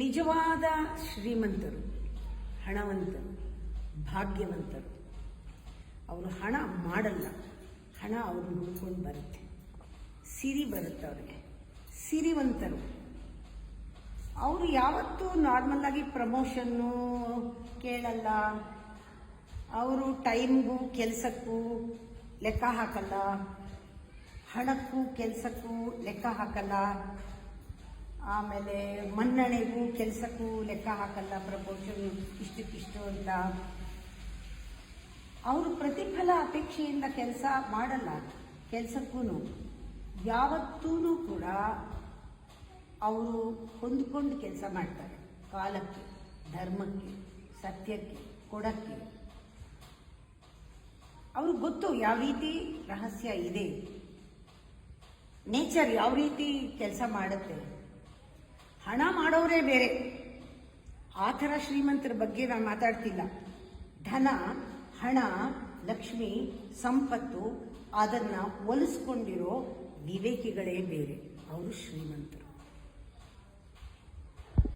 ನಿಜವಾದ ಶ್ರೀಮಂತರು, ಹಣವಂತರು, ಭಾಗ್ಯವಂತರು ಅವರು ಹಣ ಮಾಡಲ್ಲ, ಹಣ ಅವ್ರನ್ನ ಹುಡ್ಕೊಂಡು ಬರುತ್ತೆ, ಸಿರಿ ಬರುತ್ತೆ ಅವ್ರಿಗೆ. ಸಿರಿವಂತರು ಅವರು ಯಾವತ್ತೂ ನಾರ್ಮಲ್ಲಾಗಿ ಪ್ರಮೋಷನ್ನು ಕೇಳಲ್ಲ, ಅವರು ಟೈಮ್ಗೂ ಕೆಲಸಕ್ಕೂ ಲೆಕ್ಕ ಹಾಕಲ್ಲ, ಹಣಕ್ಕೂ ಕೆಲಸಕ್ಕೂ ಲೆಕ್ಕ ಹಾಕಲ್ಲ, ಆಮೇಲೆ ಮನ್ನಣೆಗೂ ಕೆಲಸಕ್ಕೂ ಲೆಕ್ಕ ಹಾಕಲ್ಲ, ಪ್ರಮೋಷನ್ ಇಷ್ಟಕ್ಕಿಷ್ಟು ಅಂತ. ಅವರು ಪ್ರತಿಫಲ ಅಪೇಕ್ಷೆಯಿಂದ ಕೆಲಸ ಮಾಡಲ್ಲ. ಕೆಲಸಕ್ಕೂ ಯಾವತ್ತೂ ಕೂಡ ಅವರು ಹೊಂದ್ಕೊಂಡು ಕೆಲಸ ಮಾಡ್ತಾರೆ, ಕಾಲಕ್ಕೆ, ಧರ್ಮಕ್ಕೆ, ಸತ್ಯಕ್ಕೆ, ಕೊಡಕ್ಕೆ. ಅವ್ರಿಗೆ ಗೊತ್ತು ಯಾವ ರೀತಿ ರಹಸ್ಯ ಇದೆ, ನೇಚರ್ ಯಾವ ರೀತಿ ಕೆಲಸ ಮಾಡುತ್ತೆ. ಹಣ ಮಾಡೋರೇ ಬೇರೆ, ಆ ಥರ ಶ್ರೀಮಂತರ ಬಗ್ಗೆ ನಾನು ಮಾತಾಡ್ತಿಲ್ಲ. ಧನ, ಹಣ, ಲಕ್ಷ್ಮಿ, ಸಂಪತ್ತು ಅದನ್ನು ಒಲಿಸ್ಕೊಂಡಿರೋ ವಿವೇಕಿಗಳೇ ಬೇರೆ, ಅವರು ಶ್ರೀಮಂತರು.